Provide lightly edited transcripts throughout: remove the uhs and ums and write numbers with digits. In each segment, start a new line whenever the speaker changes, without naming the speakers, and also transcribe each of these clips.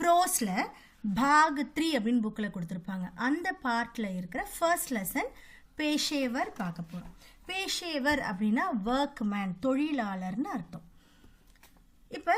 ப்ரோஸில் பாக் 3 அப்படின்னு புக்கில் கொடுத்துருப்பாங்க. அந்த பார்ட்டில் இருக்கிற ஃபர்ஸ்ட் லெசன் பேஷேவர் பார்க்க போகிறோம். பேஷேவர் அப்படின்னா ஒர்க்மேன், தொழிலாளர்னு அர்த்தம். இப்போ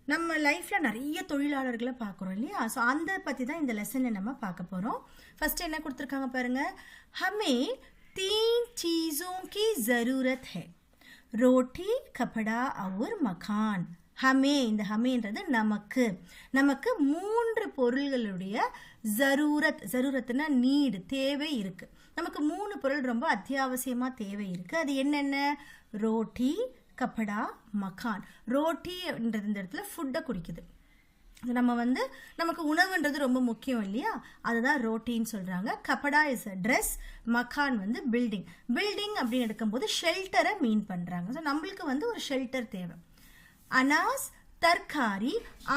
நம்ம லைஃப்பில் நிறைய தொழிலாளர்களை பார்க்குறோம் இல்லையா? ஸோ அந்த பற்றி தான் இந்த லெசனில் நம்ம பார்க்க போகிறோம். ஃபஸ்ட்டு என்ன கொடுத்துருக்காங்க பாருங்கள். ஹமே 3 चीज़ों की ज़रूरत है, रोटी, कपड़ा और मकान. ஹமே, இந்த ஹமேன்றது நமக்கு 3 பொருள்களுடைய ஜரூரத்னா நீடு, தேவை இருக்குது. நமக்கு 3 பொருள் ரொம்ப அத்தியாவசியமாக தேவை இருக்குது. அது என்னென்ன? ரோட்டி, கப்படா, மக்கான். ரோட்டின்றது இந்த இடத்துல ஃபுட்டை குறிக்குது. நம்ம நமக்கு உணவுன்றது ரொம்ப முக்கியம் இல்லையா? அதுதான் ரோட்டின்னு சொல்கிறாங்க. கப்படா இஸ் அ ட்ரெஸ், மக்கான் பில்டிங். பில்டிங் அப்படின்னு எடுக்கும்போது ஷெல்டரை மீன் பண்ணுறாங்க. ஸோ நம்மளுக்கு ஒரு ஷெல்டர் தேவை. अनाज, तरकारी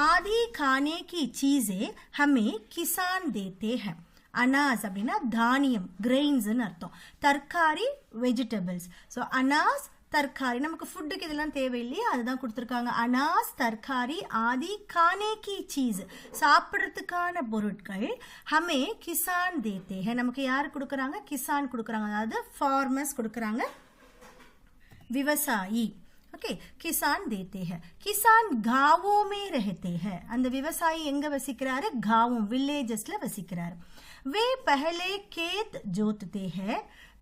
आदि खाने की चीज़ें हमें किसान देते हैं. अनाज அப்படின்னா தானியம், கிரெயின்ஸ்னு அர்த்தம். தர்காரி வெஜிடபிள்ஸ். ஸோ அனாஸ், தர்காரி நமக்கு ஃபுட்டுக்கு இதெல்லாம் தேவை இல்லையா? அதுதான் கொடுத்துருக்காங்க. அனாஸ், தர்காரி ஆதி கானே கி சீஸ், சாப்பிட்றதுக்கான பொருட்கள் ஹமே கிசான் தேத்தே ஹே, நமக்கு யார் கொடுக்குறாங்க? கிசான் கொடுக்குறாங்க, அதாவது ஃபார்மர்ஸ் கொடுக்குறாங்க, விவசாயி. ओके, किसान देते हैं. किसान गांवों में रहते हैं. அந்த விவசாயி எங்க வசிக்கிறாரு? गांवों, विलेजेसல வசிக்கிறாரு. वे पहले खेत जोतते हैं,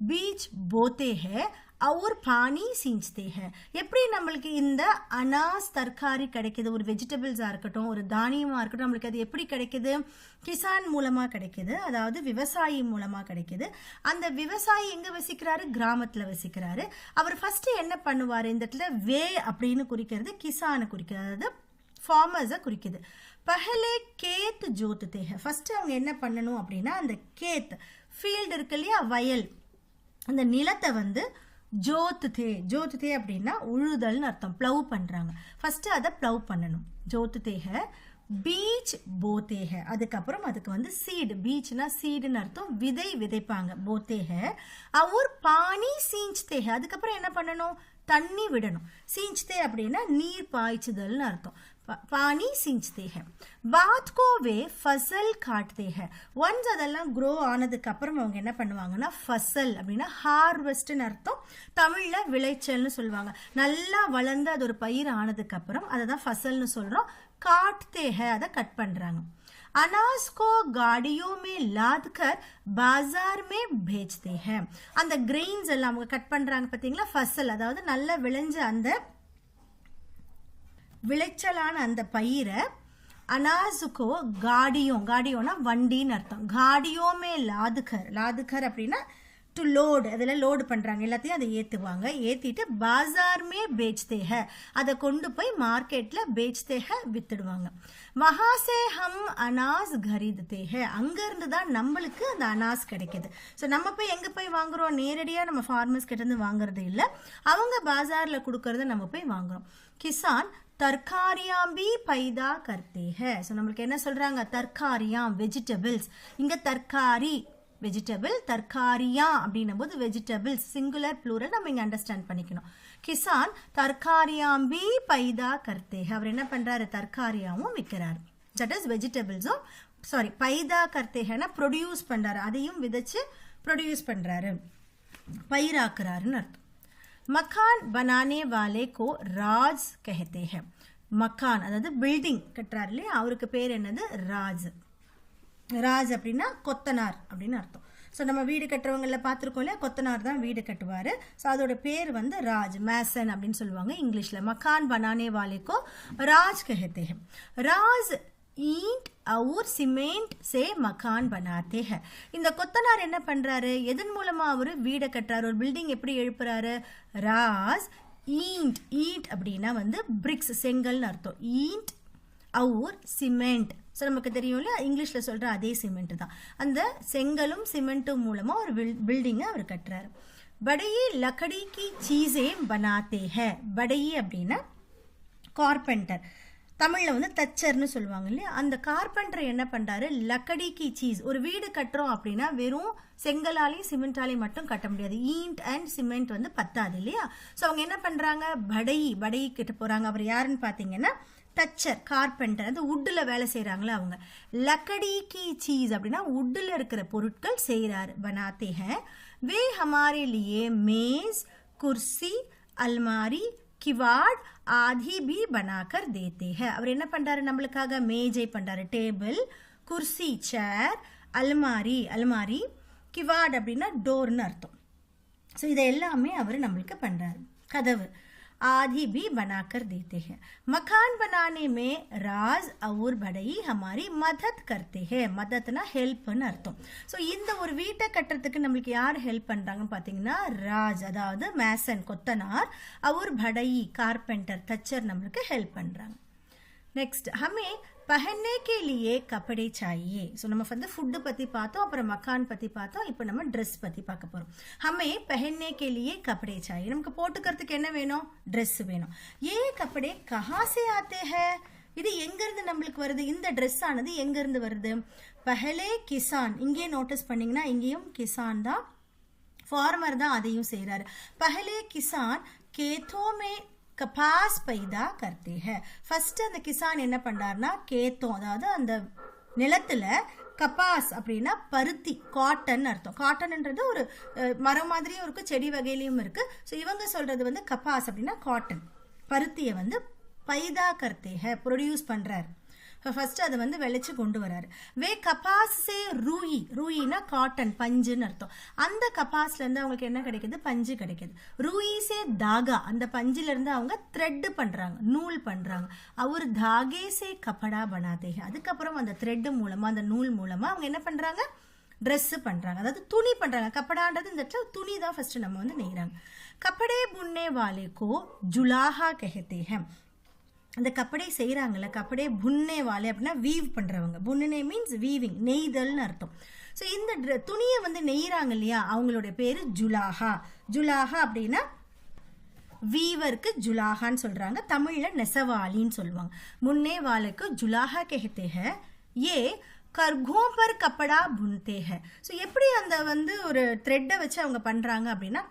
बीज बोते हैं और पानी सींचते हैं. எப்படி நம்மளுக்கு இந்த அனாஸ், தர்காரி கிடைக்குது? ஒரு வெஜிடபிள்ஸாக இருக்கட்டும், ஒரு தானியமாக இருக்கட்டும், நம்மளுக்கு அது எப்படி கிடைக்குது? கிசான் மூலமாக கிடைக்குது, அதாவது விவசாயி மூலமாக கிடைக்குது. அந்த விவசாயி எங்கே வசிக்கிறாரு? கிராமத்தில் வசிக்கிறாரு. அவர் ஃபஸ்ட்டு என்ன பண்ணுவார்? இந்த இடத்துல வே அப்படின்னு குறிக்கிறது கிசானை குறிக்கிறது, அதாவது ஃபார்மர்ஸை குறிக்குது. பஹலே கேத் ஜோத்துதே ஹை. ஃபஸ்ட்டு அவங்க என்ன பண்ணணும் அப்படின்னா, அந்த கேத் ஃபீல்டு இருக்கு இல்லையா, வயல், அந்த நிலத்தை ஜோத்துதே அப்படின்னா உழுதல்னு அர்த்தம். ப்ளவ் பண்ணுறாங்க. ஃபஸ்ட்டு அதை ப்ளவ் பண்ணணும். ஜோத்துதே ஹை. பீச் போத்தே ஹை. அதுக்கப்புறம் அதுக்கு சீடு, பீச்னா சீடுன்னு அர்த்தம், விதை விதைப்பாங்க. போத்தே ஹை. அவர் பானி சீஞ்ச்தே ஹை. அதுக்கப்புறம் என்ன பண்ணணும்? தண்ணி விடணும். சீஞ்ச்தே அப்படின்னா நீர் பாய்ச்சுதல்னு அர்த்தம். पानी सींचते हैं. बात को वे फसल काटते हैं. ஒன்ஸ் அதெல்லாம் க்ரோ ஆனதுக்கு அப்புறம் அவங்க என்ன பண்ணுவாங்கன்னா, ஃபசல் அப்படின்னா ஹார்வெஸ்ட்னு அர்த்தம். தமிழில் விளைச்சல்னு சொல்லுவாங்க. நல்லா வளர்ந்து அது ஒரு பயிர் ஆனதுக்கு அப்புறம் அதை தான் ஃபசல்னு சொல்கிறோம். காட்தே ஹை, அதை கட் பண்ணுறாங்க. अनाज को गाड़ियों में लाद कर बाजार में भेजते हैं. அந்த கிரெயின்ஸ் எல்லாம் அவங்க கட் பண்ணுறாங்க பார்த்தீங்களா, ஃபசல், அதாவது நல்லா விளைஞ்ச அந்த விளைச்சலான அந்த பயிரை அனாஸுக்கோ காடியோனா வண்டின்னு அர்த்தம். காடியோமே லாதுகர் அப்படின்னா டு லோடு, அதில் லோடு பண்ணுறாங்க, எல்லாத்தையும் அதை ஏற்றுவாங்க. ஏற்றிட்டு பாசார்மே பேச்தே ஹை, அதை கொண்டு போய் மார்க்கெட்டில் பேச்தே ஹை, வித்துடுவாங்க. வஹாசே ஹம் அனாஸ் கரீததே ஹை. அங்கேருந்து தான் நம்மளுக்கு அந்த அனாஸ் கிடைக்கிது. ஸோ நம்ம போய் எங்கே போய் வாங்குகிறோம்? நேரடியாக நம்ம ஃபார்மர்ஸ் கிட்டேருந்து வாங்குறது இல்லை, அவங்க பாசாரில் கொடுக்கறத நம்ம போய் வாங்குகிறோம். கிசான் தர்காரியாம் பி பைதா கர்த்தே ஹை. ஸோ நம்மளுக்கு என்ன சொல்கிறாங்க? தர்காரியாம் வெஜிடபிள்ஸ். இங்கே தர்காரி வெஜிடபிள், தர்காரியா அப்படின்னும் போது வெஜிடபிள்ஸ், சிங்குலர் ப்ளூரல் நம்ம இங்கே அண்டர்ஸ்டாண்ட் பண்ணிக்கணும். கிசான் தர்காரியாம் பி பைதா கர்த்தே ஹை. அவர் என்ன பண்ணுறாரு? தர்காரியாவும் விற்கிறாரு. தட் இஸ் வெஜிடபிள்ஸும், சாரி, பைதா கர்த்தே ஹைனா ப்ரொடியூஸ் பண்ணுறாரு, அதையும் விதைச்சு ப்ரொடியூஸ் பண்ணுறாரு, பயிராக்குறாருன்னு அர்த்தம். मकान बनाने वाले को राज कहते हैं. मकान அதாவது பில்டிங் கட்டுறாரு இல்லையா, அவருக்கு பேர் என்னது? ராஜ். ராஜ் அப்படின்னா கொத்தனார் அப்படின்னு அர்த்தம். ஸோ நம்ம வீடு கட்டுறவங்களில் பார்த்துருக்கோம் இல்லையா, கொத்தனார் தான் வீடு கட்டுவார். ஸோ அதோட பேர் ராஜ், மேசன் அப்படின்னு சொல்லுவாங்க இங்கிலீஷில். மக்கான் பனானே வாலேக்கோ ராஜ் கஹத்தே ஹை. ராஜ் ईंट और सीमेंट से मकान बनाते हैं. இந்த கொத்தனார் என்ன பண்றாரு? எதன் மூலமா அவர் வீடை கட்டுறாரு, ஒரு பில்டிங் எப்படி எழுப்புறாரு? ராஸ் ஈண்ட் அப்படின்னா பிரிக்ஸ், செங்கல்னு அர்த்தம். ஈண்ட் அவுர் சிமெண்ட். ஸோ நமக்கு தெரியும் இல்லையா, இங்கிலீஷில் சொல்கிற அதே சிமெண்ட் தான். அந்த செங்கலும் சிமெண்ட்டும் மூலமாக ஒரு பில்டிங்கை அவர் கட்டுறாரு. படையே லக்கடி கி சீஸே பனாத்தே ஹை. படையே அப்படின்னா கார்பெண்டர். தமிழில் வந்து தச்சர்னு சொல்லுவாங்க இல்லையா. அந்த கார்பெண்டர் என்ன பண்ணுறாரு, லக்கடி கி சீஸ், ஒரு வீடு கட்டுறோம் அப்படின்னா வெறும் செங்கலாலையும் சிமெண்டாலையும் மட்டும் கட்ட முடியாது. ஈண்ட் அண்ட் சிமெண்ட் வந்து பத்தாது இல்லையா. ஸோ அவங்க என்ன பண்ணுறாங்க, படை கிட்ட போகிறாங்க. அவர் யாருன்னு பார்த்தீங்கன்னா தச்சர், கார்பெண்டர், அது உட்டில் வேலை செய்கிறாங்களே அவங்க. லக்கடி கி சீஸ் அப்படின்னா உட்டில் இருக்கிற பொருட்கள் செய்கிறாரு. பனாத்தே ஹை வே ஹமாரே லியே மேஸ், குர்சி, அல்மாரி, கிவாட் ஆதி பி பனாக்கர் தேத்தே ஹை. அவர் என்ன பண்ணுறாரு, நம்மளுக்காக மேஜை பண்ணுறாரு, டேபிள், குர்சி சேர், அல்மாரி, கிவாட் அப்படின்னா டோர்னு அர்த்தம். ஸோ இதை எல்லாமே அவர் நம்மளுக்கு பண்ணுறாரு. கதவு आदि भी बनाकर देते हैं. मकान बनाने में राज और बड़ई हमारी मदद करते हैं. மதத்னா ஹெல்ப்னு அர்த்தம். ஸோ இந்த ஒரு வீட்டை கட்டுறதுக்கு நம்மளுக்கு யார் ஹெல்ப் பண்ணுறாங்கன்னு பார்த்தீங்கன்னா ராஜ், அதாவது மேசன் கொத்தனார், அவர் படை கார்பெண்டர் தச்சர் நம்மளுக்கு ஹெல்ப் பண்ணுறாங்க. நெக்ஸ்ட் ஹமே पहनने के लिए कपड़े चाहिए. ஸோ நம்ம வந்து ஃபுட்டு பற்றி பார்த்தோம், அப்புறம் மக்கான் பற்றி பார்த்தோம், இப்போ நம்ம ட்ரெஸ் பற்றி பார்க்க போகிறோம். हमें पहनने के लिए कपड़े चाहिए. நமக்கு போட்டுக்கிறதுக்கு என்ன வேணும், ட்ரெஸ் வேணும். ये कपड़े कहाँ से आते हैं, இது எங்கேருந்து நம்மளுக்கு வருது, இந்த ட்ரெஸ் ஆனது எங்கேருந்து வருது. பஹலே கிசான், இங்கேயே நோட்டீஸ் பண்ணிங்கன்னா இங்கேயும் கிசான் தான், ஃபார்மர் தான் அதையும் செய்கிறாரு. பஹலே கிசான் கேத்தோமே கபாஸ் பைதா கர்த்தே ஹை. ஃபர்ஸ்ட் அந்த கிசான் என்ன பண்றாருன்னா கேத்தோம், அதாவது அந்த நிலத்துல கபாஸ் அப்படின்னா பருத்தி, காட்டன் அர்த்தம். காட்டன்ன்றது ஒரு மரம் மாதிரியும் இருக்கு, செடி வகையிலையும் இருக்கு. ஸோ இவங்க சொல்றது வந்து கபாஸ் அப்படின்னா காட்டன், பருத்தியை வந்து பைதா கர்த்தே ஹை ப்ரொடியூஸ் பண்றாரு. ஃபர்ஸ்ட் அதை வந்து விளைச்சு கொண்டு வராரு. வே கபாஸ் சே ரூயினா காட்டன், பஞ்சுன்னு அர்த்தம். அந்த கபாஸ்ல இருந்து அவங்களுக்கு என்ன கிடைக்குது, பஞ்சு கிடைக்குது. ரூயி சே தாகா, அந்த பஞ்சுல இருந்து அவங்க த்ரெட் பண்றாங்க, நூல் பண்றாங்க. அவர் தாகே சே கப்படா பனாதே. அதுக்கப்புறம் அந்த த்ரெட் மூலமா, அந்த நூல் மூலமா அவங்க என்ன பண்றாங்க, ட்ரெஸ் பண்றாங்க, அதாவது துணி பண்றாங்க. கப்படான்றது இந்த இடத்துல துணி தான் ஃபர்ஸ்ட் நம்ம வந்து நெய்றாங்க. கப்படே புன்னே வாலே கோ ஜுலாஹா கஹதே ஹை. அந்த கப்படை செய்கிறாங்கல்ல, கப்படே புன்னே வாலே அப்படின்னா வீவ் பண்ணுறவங்க. புன்னே மீன்ஸ் வீவிங், நெய்தல்னு அர்த்தம். ஸோ இந்த துணியை வந்து நெய்கிறாங்க இல்லையா, அவங்களுடைய பேர் ஜுலாஹா. ஜுலாஹா அப்படின்னா வீவருக்கு ஜுலாஹான்னு சொல்கிறாங்க, தமிழில் நெசவாளின்னு சொல்லுவாங்க. முன்னே வாலேக்கு ஜுலாஹா கஹதே ஹை. ஏ கர்கோம் பர் கப்படா புன்தே ஹை. ஸோ எப்படி அந்த வந்து ஒரு த்ரெட்டை வச்சு அவங்க பண்ணுறாங்க அப்படின்னா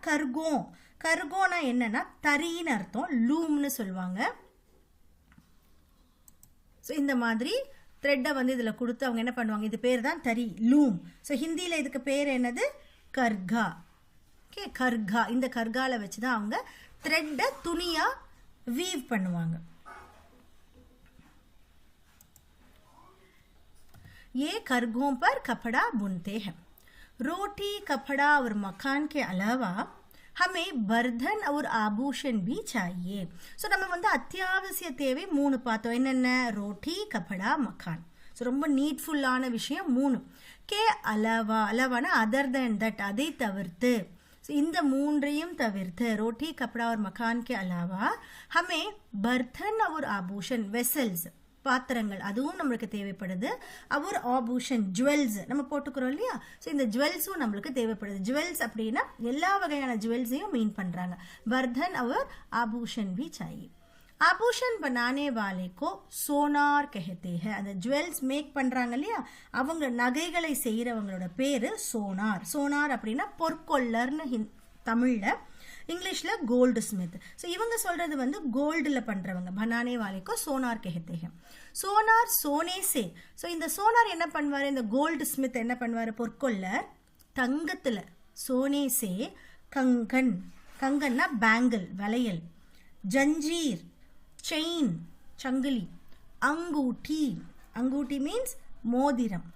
கர்கோனா என்னன்னா தறின்னு அர்த்தம், லூம்னு சொல்லுவாங்க. ஸோ இந்த மாதிரி த்ரெட்டை வந்து இதில் கொடுத்து அவங்க என்ன பண்ணுவாங்க, இது பேர் தான் தறி, லூம். ஸோ ஹிந்தியில் இதுக்கு பேர் என்னது, கர்கா. ஓகே, கர்கா. இந்த கர்கால வச்சு தான் அவங்க த்ரெட்டை துணியாக வீவ் பண்ணுவாங்க. ये करघों पर कपड़ा बुनते हैं. रोटी, कपड़ा और मकान के अलावा हमें बर्धन और आभूषण भी चाहिए. ஸோ நம்ம வந்து அத்தியாவசிய தேவை 3 பார்த்தோம். என்னென்ன, ரோட்டி, கப்படா, மக்கான். ஸோ ரொம்ப நீட்ஃபுல்லான விஷயம் 3. கே அலவானா அதர் தென் தட், அதை தவிர்த்து. ஸோ இந்த 3ஐயும் தவிர்த்து, ரோட்டி, கப்படா और मकान के अलावा हमें बर्तन और आभूषण, வெசல்ஸ், பாத்திரங்கள், அதுவும் நம்மளுக்கு தேவைப்படுது. அவர் ஆபூஷன், ஜுவல்ஸ் நம்ம போட்டுக்கிறோம் இல்லையா. ஸோ இந்த ஜுவல்ஸும் நம்மளுக்கு தேவைப்படுது. ஜுவல்ஸ் அப்படின்னா எல்லா வகையான ஜுவல்ஸையும் மீன் பண்ணுறாங்க. பர்தன் அவர் ஆபூஷன் भी चाहिए. ஆபூஷன் बनाने वाले को சோனார் कहते हैं. அந்த ஜுவல்ஸ் மேக் பண்ணுறாங்க இல்லையா, அவங்க நகைகளை செய்கிறவங்களோட பேர் சோனார். சோனார் அப்படின்னா பொற்கொள்ளர்னு தமிழில், இங்கிலீஷில் கோல்டு ஸ்மித். ஸோ இவங்க சொல்கிறது வந்து கோல்டில் பண்ணுறவங்க. பனானே வாலேக்கோ சோனார் கஹத்தே ஹை. சோனார் சோனே சே. ஸோ இந்த சோனார் என்ன பண்ணுவார், இந்த கோல்டு ஸ்மித் என்ன பண்ணுவார், பொற்கொள்ளர் தங்கத்தில், சோனே சே கங்கன், கங்கன்னா பேங்கிள், வளையல், ஜஞ்சீர் செயின், சங்கிலி, அங்கூட்டி, அங்கூட்டி மீன்ஸ் மோதிரம்,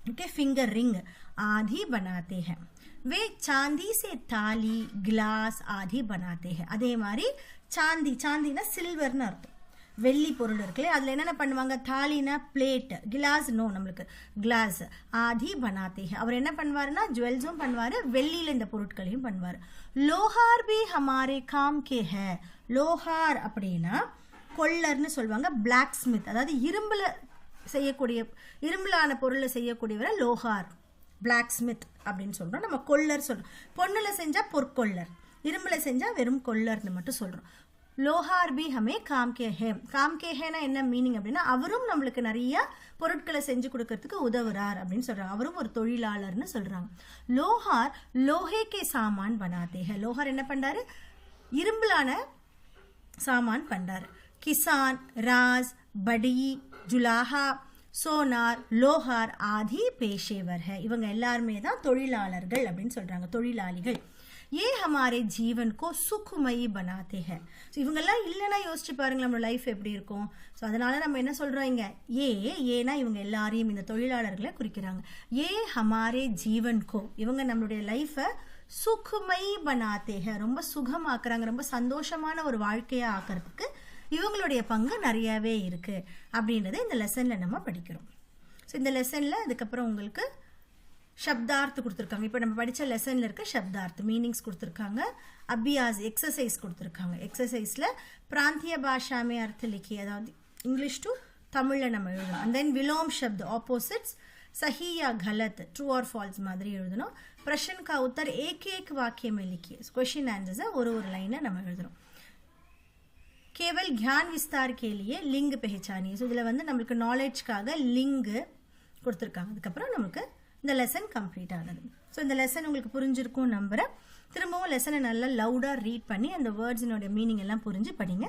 ओके, फिंगर रिंग आदि बनाते हैं. वे चांदी से थाली, ग्लास आदि बनाते हैं. அதே மாதிரி சாந்தி, சாந்தினா சில்வர்னு அர்த்தம், வெள்ளி பொருள் இருக்குல்ல, அதில் என்னென்ன பண்ணுவாங்க, தாலினா பிளேட், கிளாஸ் நம்மளுக்கு கிளாஸ், ஆதி பனாத்தே ஹை. அவர் என்ன பண்ணுவாருன்னா ஜுவல்ஸும் பண்ணுவார், வெள்ளியில் இந்த பொருட்களையும் பண்ணுவார். லோஹார் பி ஹமாரே காம் கே ஹை. லோஹார் அப்படின்னா கொள்ளர்னு சொல்லுவாங்க, பிளாக் ஸ்மித், அதாவது இரும்பில் செய்யக்கூடிய, இரும்பிலான பொருளை செய்யக்கூடியவரை லோஹார், பிளாக் ஸ்மித் அப்படின்னு சொல்கிறோம். நம்ம கொள்ளர் சொல்கிறோம். பொண்ணில் செஞ்சால் பொற்கொள்ளர், இரும்பில் செஞ்சால் வெறும் கொள்ளர்னு மட்டும் சொல்கிறோம். லோஹார் பி ஹமே காம் கே ஹே. காம் கே ஹேனா என்ன மீனிங் அப்படின்னா அவரும் நம்மளுக்கு நிறைய பொருட்களை செஞ்சு கொடுக்கறதுக்கு உதவுறார் அப்படின்னு சொல்றாங்க. அவரும் ஒரு தொழிலாளர்னு சொல்றாங்க. லோஹார் லோஹே கே சாமான் பனாதே ஹே. லோஹார் என்ன பண்றாரு? இரும்புலான சாமான் பண்றாரு. கிசான், ராஸ், படி, ஜுலாஹா, சோனார், லோஹார் ஆதி பேஷேவர் है. இவங்க எல்லாருமே தான் தொழிலாளர்கள் அப்படின்னு சொல்றாங்க, தொழிலாளிகள். ये हमारे जीवन को सुखमयी बनाते हैं. ஸோ இவங்கெல்லாம் இல்லைன்னா யோசிச்சு பாருங்க நம்ம லைஃப் எப்படி இருக்கும். ஸோ அதனால நம்ம என்ன சொல்றோம் இங்க ஏன்னா இவங்க எல்லாரையும் இந்த தொழிலாளர்களை குறிக்கிறாங்க. ஏ ஹமாரே ஜீவன் கோ, இவங்க நம்மளுடைய லைஃபை சுக்குமயி பனாத்தே ஹே, ரொம்ப சுகமாக்குறாங்க, ரொம்ப சந்தோஷமான ஒரு வாழ்க்கையை ஆக்கிறதுக்கு இவங்களுடைய பங்கு நிறையவே இருக்கு அப்படின்றத இந்த லெசன்ல நம்ம படிக்கிறோம். ஸோ இந்த லெசன்ல அதுக்கப்புறம் உங்களுக்கு शब्दार्थ கொடுத்துருக்காங்க. இப்போ நம்ம படித்த லெசனில் இருக்க शब्दार्थ மீனிங்ஸ் கொடுத்துருக்காங்க. அபியாஸ் எக்ஸசைஸ் கொடுத்துருக்காங்க. எக்ஸசைஸில் பிராந்திய பாஷா மே அர்த்த லிखिए, அதாவது இங்கிலீஷ் டு தமிழில் நம்ம எழுதணும். அண்ட் தென் விலோம் शब्द ஆப்போசிட்ஸ் सही या गलत ट्रू और फॉल्स மாதிரி எழுதணும். प्रश्न का उत्तर एक एक वाक्य में लिखिए. क्वेश्चन आंसर्स ஒரு ஒரு லைனை நம்ம எழுதணும். केवल ज्ञान विस्तार के लिए लिंग पहचानिए. ஸோ இதில் வந்து நம்மளுக்கு நாலேஜ்க்காக லிங்கு கொடுத்துருக்காங்க. அதுக்கப்புறம் நமக்கு இந்த லெசன் கம்ப்ளீட் ஆனது. ஸோ இந்த லெசன் உங்களுக்கு புரிஞ்சிருக்கும் நம்புறேன். திரும்பவும் லெசனை நல்லா லவுடாக ரீட் பண்ணி அந்த வேர்ட்ஸினோட மீனிங் எல்லாம் புரிஞ்சு படிங்க.